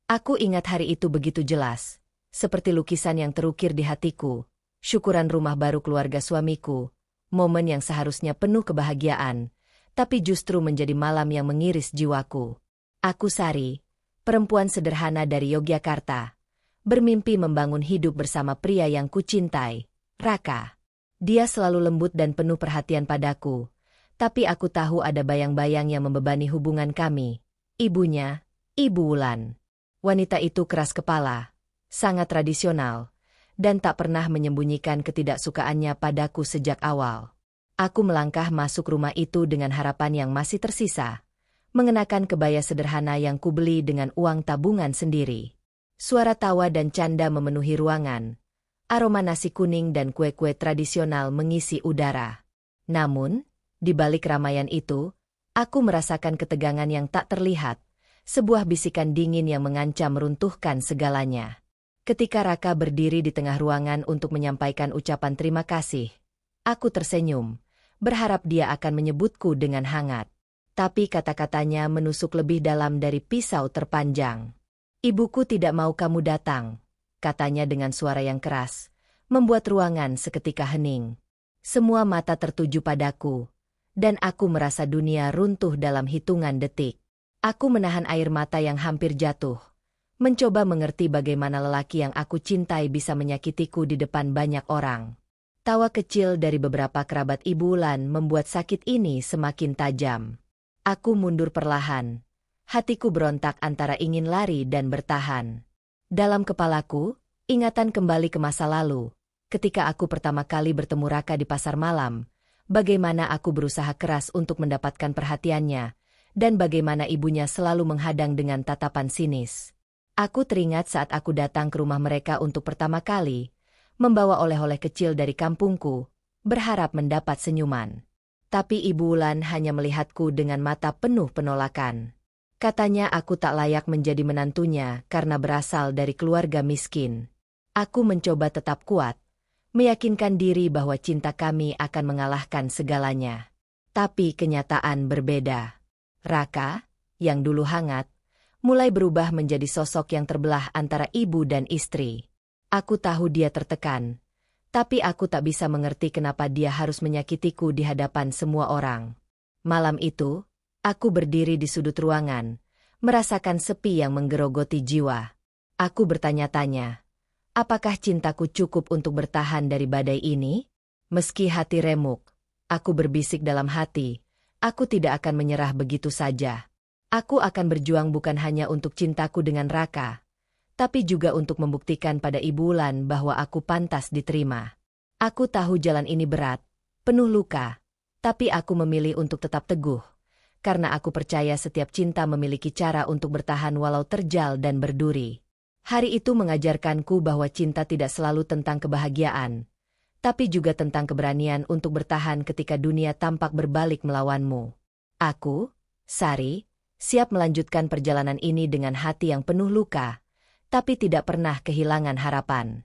Aku ingat hari itu begitu jelas, seperti lukisan yang terukir di hatiku, syukuran rumah baru keluarga suamiku, momen yang seharusnya penuh kebahagiaan, tapi justru menjadi malam yang mengiris jiwaku. Aku Sari, perempuan sederhana dari Yogyakarta, bermimpi membangun hidup bersama pria yang kucintai, Raka. Dia selalu lembut dan penuh perhatian padaku, tapi aku tahu ada bayang-bayang yang membebani hubungan kami. Ibunya, Ibu Wulan. Wanita itu keras kepala, sangat tradisional, dan tak pernah menyembunyikan ketidaksukaannya padaku sejak awal. Aku melangkah masuk rumah itu dengan harapan yang masih tersisa, mengenakan kebaya sederhana yang kubeli dengan uang tabungan sendiri. Suara tawa dan canda memenuhi ruangan, aroma nasi kuning dan kue-kue tradisional mengisi udara. Namun, di balik keramaian itu, aku merasakan ketegangan yang tak terlihat, sebuah bisikan dingin yang mengancam meruntuhkan segalanya. Ketika Raka berdiri di tengah ruangan untuk menyampaikan ucapan terima kasih, aku tersenyum, berharap dia akan menyebutku dengan hangat. Tapi kata-katanya menusuk lebih dalam dari pisau terpanjang. "Ibuku tidak mau kamu datang," katanya dengan suara yang keras, membuat ruangan seketika hening. Semua mata tertuju padaku, dan aku merasa dunia runtuh dalam hitungan detik. Aku menahan air mata yang hampir jatuh, mencoba mengerti bagaimana lelaki yang aku cintai bisa menyakitiku di depan banyak orang. Tawa kecil dari beberapa kerabat Ibu Wulan membuat sakit ini semakin tajam. Aku mundur perlahan. Hatiku berontak antara ingin lari dan bertahan. Dalam kepalaku, ingatan kembali ke masa lalu, ketika aku pertama kali bertemu Raka di pasar malam, bagaimana aku berusaha keras untuk mendapatkan perhatiannya, dan bagaimana ibunya selalu menghadang dengan tatapan sinis. Aku teringat saat aku datang ke rumah mereka untuk pertama kali, membawa oleh-oleh kecil dari kampungku, berharap mendapat senyuman. Tapi Ibu Wulan hanya melihatku dengan mata penuh penolakan. Katanya aku tak layak menjadi menantunya karena berasal dari keluarga miskin. Aku mencoba tetap kuat, meyakinkan diri bahwa cinta kami akan mengalahkan segalanya. Tapi kenyataan berbeda. Raka, yang dulu hangat, mulai berubah menjadi sosok yang terbelah antara ibu dan istri. Aku tahu dia tertekan, tapi aku tak bisa mengerti kenapa dia harus menyakitiku di hadapan semua orang. Malam itu, aku berdiri di sudut ruangan, merasakan sepi yang menggerogoti jiwa. Aku bertanya-tanya, apakah cintaku cukup untuk bertahan dari badai ini? Meski hati remuk, aku berbisik dalam hati, aku tidak akan menyerah begitu saja. Aku akan berjuang bukan hanya untuk cintaku dengan Raka, tapi juga untuk membuktikan pada Ibu Wulan bahwa aku pantas diterima. Aku tahu jalan ini berat, penuh luka, tapi aku memilih untuk tetap teguh, karena aku percaya setiap cinta memiliki cara untuk bertahan walau terjal dan berduri. Hari itu mengajarkanku bahwa cinta tidak selalu tentang kebahagiaan, tapi juga tentang keberanian untuk bertahan ketika dunia tampak berbalik melawanmu. Aku, Sari, siap melanjutkan perjalanan ini dengan hati yang penuh luka, tapi tidak pernah kehilangan harapan.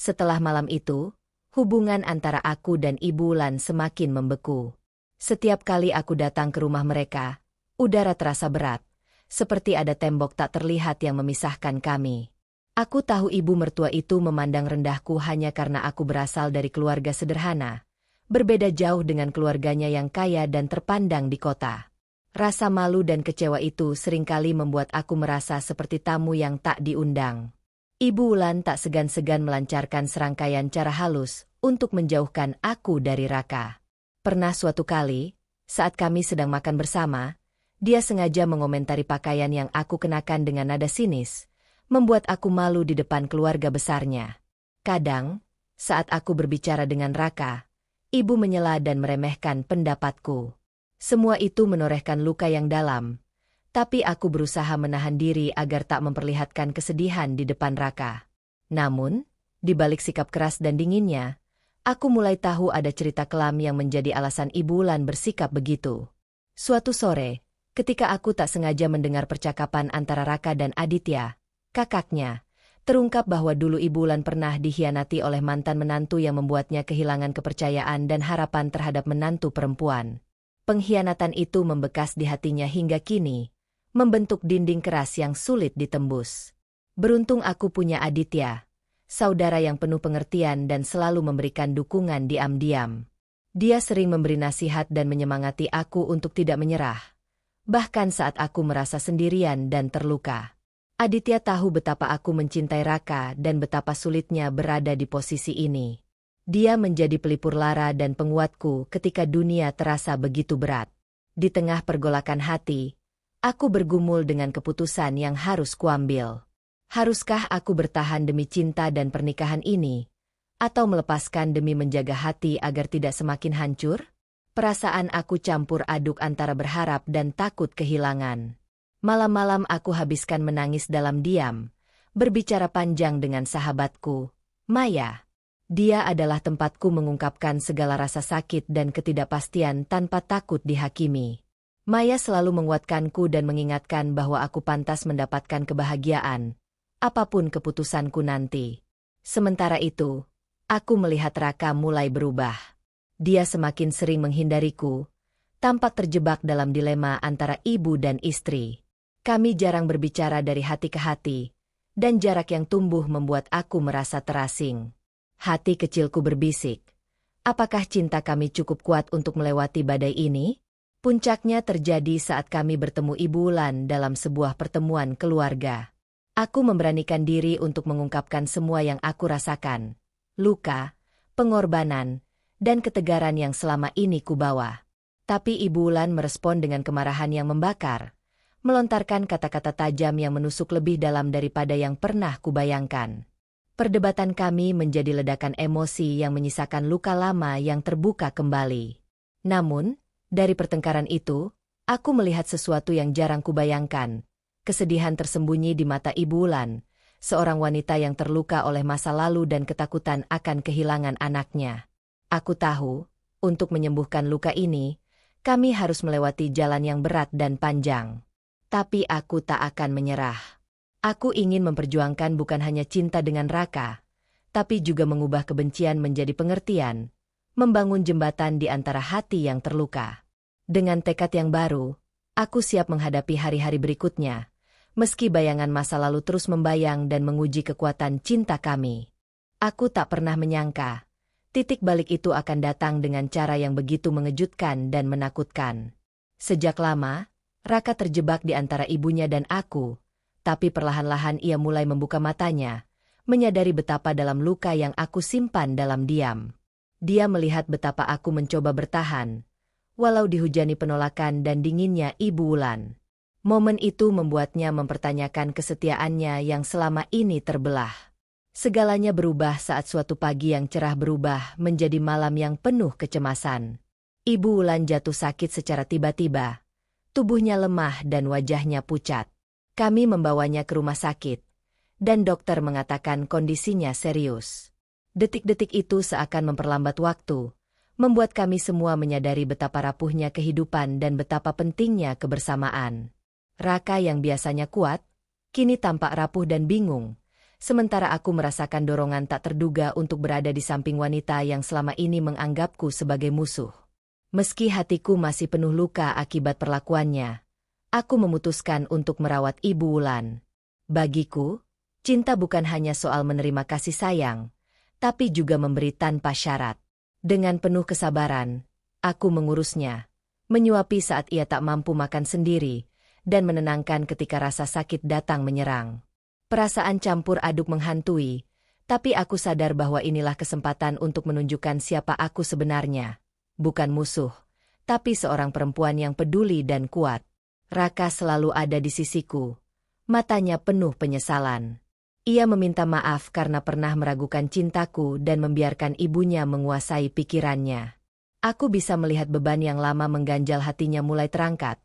Setelah malam itu, hubungan antara aku dan Ibu Wulan semakin membeku. Setiap kali aku datang ke rumah mereka, udara terasa berat, seperti ada tembok tak terlihat yang memisahkan kami. Aku tahu ibu mertua itu memandang rendahku hanya karena aku berasal dari keluarga sederhana, berbeda jauh dengan keluarganya yang kaya dan terpandang di kota. Rasa malu dan kecewa itu seringkali membuat aku merasa seperti tamu yang tak diundang. Ibu Wulan tak segan-segan melancarkan serangkaian cara halus untuk menjauhkan aku dari Raka. Pernah suatu kali, saat kami sedang makan bersama, dia sengaja mengomentari pakaian yang aku kenakan dengan nada sinis, membuat aku malu di depan keluarga besarnya. Kadang, saat aku berbicara dengan Raka, ibu menyela dan meremehkan pendapatku. Semua itu menorehkan luka yang dalam, tapi aku berusaha menahan diri agar tak memperlihatkan kesedihan di depan Raka. Namun, di balik sikap keras dan dinginnya, aku mulai tahu ada cerita kelam yang menjadi alasan Ibu Wulan bersikap begitu. Suatu sore, ketika aku tak sengaja mendengar percakapan antara Raka dan Aditya, kakaknya, terungkap bahwa dulu Ibu Wulan pernah dikhianati oleh mantan menantu yang membuatnya kehilangan kepercayaan dan harapan terhadap menantu perempuan. Pengkhianatan itu membekas di hatinya hingga kini, membentuk dinding keras yang sulit ditembus. Beruntung aku punya Aditya, saudara yang penuh pengertian dan selalu memberikan dukungan diam-diam. Dia sering memberi nasihat dan menyemangati aku untuk tidak menyerah, bahkan saat aku merasa sendirian dan terluka. Aditya tahu betapa aku mencintai Raka dan betapa sulitnya berada di posisi ini. Dia menjadi pelipur lara dan penguatku ketika dunia terasa begitu berat. Di tengah pergolakan hati, aku bergumul dengan keputusan yang harus kuambil. Haruskah aku bertahan demi cinta dan pernikahan ini, atau melepaskan demi menjaga hati agar tidak semakin hancur? Perasaan aku campur aduk antara berharap dan takut kehilangan. Malam-malam aku habiskan menangis dalam diam, berbicara panjang dengan sahabatku, Maya. Dia adalah tempatku mengungkapkan segala rasa sakit dan ketidakpastian tanpa takut dihakimi. Maya selalu menguatkanku dan mengingatkan bahwa aku pantas mendapatkan kebahagiaan, apapun keputusanku nanti. Sementara itu, aku melihat Raka mulai berubah. Dia semakin sering menghindariku, tampak terjebak dalam dilema antara ibu dan istri. Kami jarang berbicara dari hati ke hati, dan jarak yang tumbuh membuat aku merasa terasing. Hati kecilku berbisik, apakah cinta kami cukup kuat untuk melewati badai ini? Puncaknya terjadi saat kami bertemu Ibu Wulan dalam sebuah pertemuan keluarga. Aku memberanikan diri untuk mengungkapkan semua yang aku rasakan. Luka, pengorbanan, dan ketegaran yang selama ini kubawa. Tapi Ibu Wulan merespon dengan kemarahan yang membakar, melontarkan kata-kata tajam yang menusuk lebih dalam daripada yang pernah kubayangkan. Perdebatan kami menjadi ledakan emosi yang menyisakan luka lama yang terbuka kembali. Namun, dari pertengkaran itu, aku melihat sesuatu yang jarang kubayangkan. Kesedihan tersembunyi di mata Ibu Wulan, seorang wanita yang terluka oleh masa lalu dan ketakutan akan kehilangan anaknya. Aku tahu, untuk menyembuhkan luka ini, kami harus melewati jalan yang berat dan panjang. Tapi aku tak akan menyerah. Aku ingin memperjuangkan bukan hanya cinta dengan Raka, tapi juga mengubah kebencian menjadi pengertian, membangun jembatan di antara hati yang terluka. Dengan tekad yang baru, aku siap menghadapi hari-hari berikutnya, meski bayangan masa lalu terus membayang dan menguji kekuatan cinta kami. Aku tak pernah menyangka, titik balik itu akan datang dengan cara yang begitu mengejutkan dan menakutkan. Sejak lama, Raka terjebak di antara ibunya dan aku, tapi perlahan-lahan ia mulai membuka matanya, menyadari betapa dalam luka yang aku simpan dalam diam. Dia melihat betapa aku mencoba bertahan, walau dihujani penolakan dan dinginnya Ibu Wulan. Momen itu membuatnya mempertanyakan kesetiaannya yang selama ini terbelah. Segalanya berubah saat suatu pagi yang cerah berubah menjadi malam yang penuh kecemasan. Ibu Wulan jatuh sakit secara tiba-tiba. Tubuhnya lemah dan wajahnya pucat. Kami membawanya ke rumah sakit, dan dokter mengatakan kondisinya serius. Detik-detik itu seakan memperlambat waktu, membuat kami semua menyadari betapa rapuhnya kehidupan dan betapa pentingnya kebersamaan. Raka yang biasanya kuat, kini tampak rapuh dan bingung, sementara aku merasakan dorongan tak terduga untuk berada di samping wanita yang selama ini menganggapku sebagai musuh. Meski hatiku masih penuh luka akibat perlakuannya, aku memutuskan untuk merawat Ibu Wulan. Bagiku, cinta bukan hanya soal menerima kasih sayang, tapi juga memberi tanpa syarat. Dengan penuh kesabaran, aku mengurusnya, menyuapi saat ia tak mampu makan sendiri, dan menenangkan ketika rasa sakit datang menyerang. Perasaan campur aduk menghantui, tapi aku sadar bahwa inilah kesempatan untuk menunjukkan siapa aku sebenarnya. Bukan musuh, tapi seorang perempuan yang peduli dan kuat. Raka selalu ada di sisiku, matanya penuh penyesalan. Ia meminta maaf karena pernah meragukan cintaku dan membiarkan ibunya menguasai pikirannya. Aku bisa melihat beban yang lama mengganjal hatinya mulai terangkat,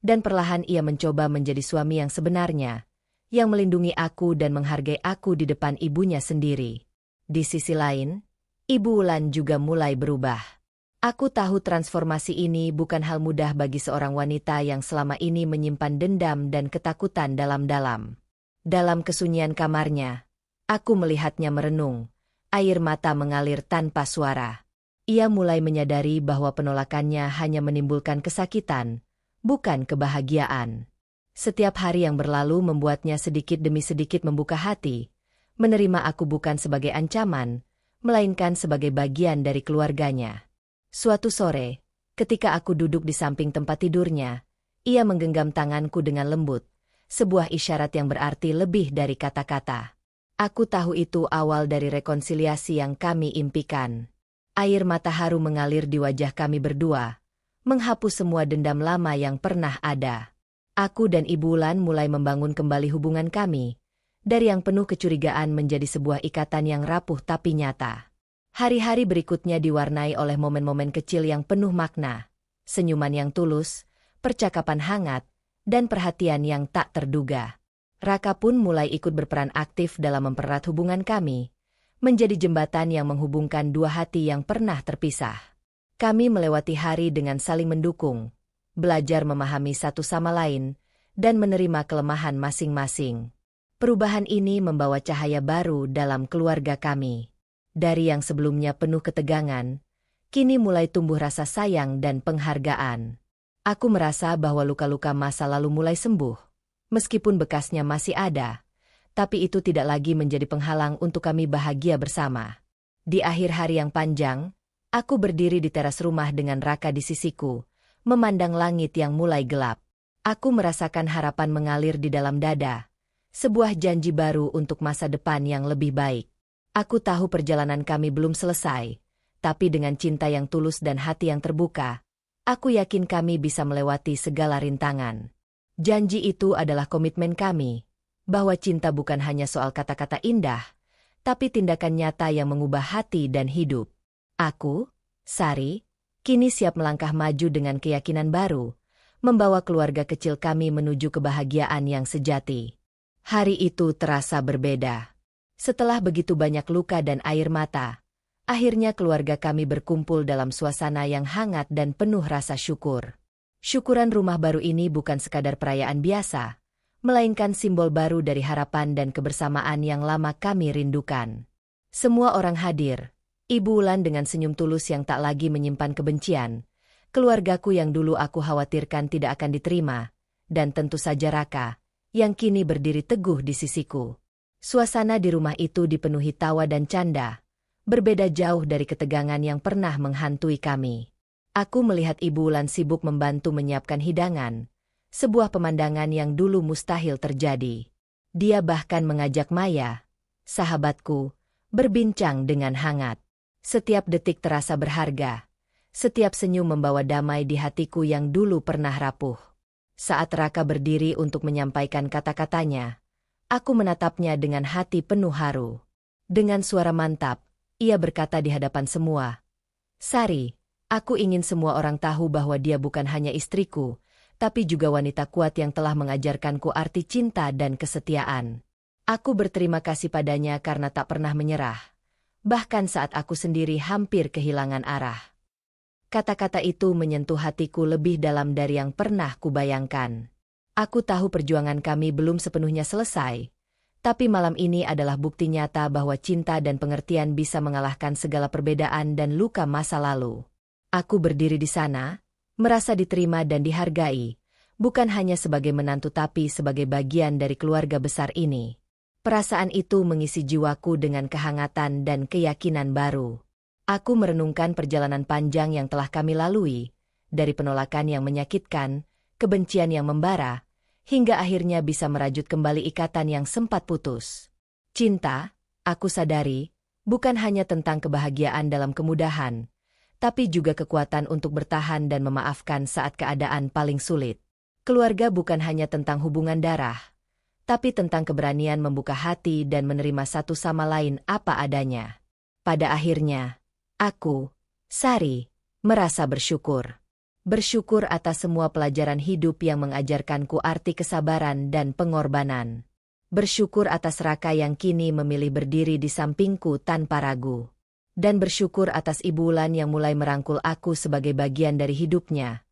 dan perlahan ia mencoba menjadi suami yang sebenarnya, yang melindungi aku dan menghargai aku di depan ibunya sendiri. Di sisi lain, Ibu Wulan juga mulai berubah. Aku tahu transformasi ini bukan hal mudah bagi seorang wanita yang selama ini menyimpan dendam dan ketakutan dalam-dalam. Dalam kesunyian kamarnya, aku melihatnya merenung, air mata mengalir tanpa suara. Ia mulai menyadari bahwa penolakannya hanya menimbulkan kesakitan, bukan kebahagiaan. Setiap hari yang berlalu membuatnya sedikit demi sedikit membuka hati, menerima aku bukan sebagai ancaman, melainkan sebagai bagian dari keluarganya. Suatu sore, ketika aku duduk di samping tempat tidurnya, ia menggenggam tanganku dengan lembut, sebuah isyarat yang berarti lebih dari kata-kata. Aku tahu itu awal dari rekonsiliasi yang kami impikan. Air mata haru mengalir di wajah kami berdua, menghapus semua dendam lama yang pernah ada. Aku dan Ibu Wulan mulai membangun kembali hubungan kami, dari yang penuh kecurigaan menjadi sebuah ikatan yang rapuh tapi nyata. Hari-hari berikutnya diwarnai oleh momen-momen kecil yang penuh makna, senyuman yang tulus, percakapan hangat, dan perhatian yang tak terduga. Raka pun mulai ikut berperan aktif dalam mempererat hubungan kami, menjadi jembatan yang menghubungkan dua hati yang pernah terpisah. Kami melewati hari dengan saling mendukung, belajar memahami satu sama lain, dan menerima kelemahan masing-masing. Perubahan ini membawa cahaya baru dalam keluarga kami. Dari yang sebelumnya penuh ketegangan, kini mulai tumbuh rasa sayang dan penghargaan. Aku merasa bahwa luka-luka masa lalu mulai sembuh. Meskipun bekasnya masih ada, tapi itu tidak lagi menjadi penghalang untuk kami bahagia bersama. Di akhir hari yang panjang, aku berdiri di teras rumah dengan Raka di sisiku, memandang langit yang mulai gelap. Aku merasakan harapan mengalir di dalam dada, sebuah janji baru untuk masa depan yang lebih baik. Aku tahu perjalanan kami belum selesai, tapi dengan cinta yang tulus dan hati yang terbuka, aku yakin kami bisa melewati segala rintangan. Janji itu adalah komitmen kami, bahwa cinta bukan hanya soal kata-kata indah, tapi tindakan nyata yang mengubah hati dan hidup. Aku, Sari, kini siap melangkah maju dengan keyakinan baru, membawa keluarga kecil kami menuju kebahagiaan yang sejati. Hari itu terasa berbeda. Setelah begitu banyak luka dan air mata, akhirnya keluarga kami berkumpul dalam suasana yang hangat dan penuh rasa syukur. Syukuran rumah baru ini bukan sekadar perayaan biasa, melainkan simbol baru dari harapan dan kebersamaan yang lama kami rindukan. Semua orang hadir. Ibu Wulan dengan senyum tulus yang tak lagi menyimpan kebencian, keluargaku yang dulu aku khawatirkan tidak akan diterima, dan tentu saja Raka, yang kini berdiri teguh di sisiku. Suasana di rumah itu dipenuhi tawa dan canda, berbeda jauh dari ketegangan yang pernah menghantui kami. Aku melihat Ibu Wulan sibuk membantu menyiapkan hidangan, sebuah pemandangan yang dulu mustahil terjadi. Dia bahkan mengajak Maya, sahabatku, berbincang dengan hangat. Setiap detik terasa berharga. Setiap senyum membawa damai di hatiku yang dulu pernah rapuh. Saat Raka berdiri untuk menyampaikan kata-katanya, aku menatapnya dengan hati penuh haru. Dengan suara mantap, ia berkata di hadapan semua, "Sari, aku ingin semua orang tahu bahwa dia bukan hanya istriku, tapi juga wanita kuat yang telah mengajarkanku arti cinta dan kesetiaan. Aku berterima kasih padanya karena tak pernah menyerah, bahkan saat aku sendiri hampir kehilangan arah." Kata-kata itu menyentuh hatiku lebih dalam dari yang pernah kubayangkan. Aku tahu perjuangan kami belum sepenuhnya selesai, tapi malam ini adalah bukti nyata bahwa cinta dan pengertian bisa mengalahkan segala perbedaan dan luka masa lalu. Aku berdiri di sana, merasa diterima dan dihargai, bukan hanya sebagai menantu tapi sebagai bagian dari keluarga besar ini. Perasaan itu mengisi jiwaku dengan kehangatan dan keyakinan baru. Aku merenungkan perjalanan panjang yang telah kami lalui, dari penolakan yang menyakitkan, kebencian yang membara, hingga akhirnya bisa merajut kembali ikatan yang sempat putus. Cinta, aku sadari, bukan hanya tentang kebahagiaan dalam kemudahan, tapi juga kekuatan untuk bertahan dan memaafkan saat keadaan paling sulit. Keluarga bukan hanya tentang hubungan darah, tapi tentang keberanian membuka hati dan menerima satu sama lain apa adanya. Pada akhirnya, aku, Sari, merasa bersyukur. Bersyukur atas semua pelajaran hidup yang mengajarkanku arti kesabaran dan pengorbanan. Bersyukur atas Raka yang kini memilih berdiri di sampingku tanpa ragu. Dan bersyukur atas Ibu Wulan yang mulai merangkul aku sebagai bagian dari hidupnya,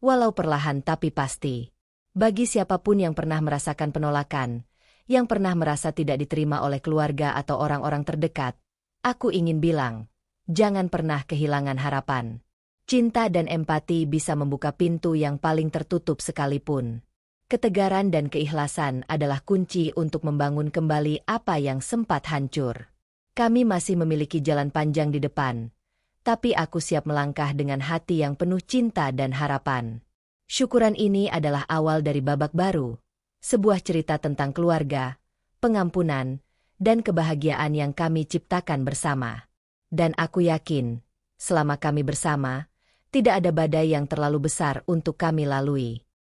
walau perlahan tapi pasti. Bagi siapapun yang pernah merasakan penolakan, yang pernah merasa tidak diterima oleh keluarga atau orang-orang terdekat, aku ingin bilang, jangan pernah kehilangan harapan. Cinta dan empati bisa membuka pintu yang paling tertutup sekalipun. Ketegaran dan keikhlasan adalah kunci untuk membangun kembali apa yang sempat hancur. Kami masih memiliki jalan panjang di depan, tapi aku siap melangkah dengan hati yang penuh cinta dan harapan. Syukuran ini adalah awal dari babak baru, sebuah cerita tentang keluarga, pengampunan, dan kebahagiaan yang kami ciptakan bersama. Dan aku yakin, selama kami bersama, tidak ada badai yang terlalu besar untuk kami lalui.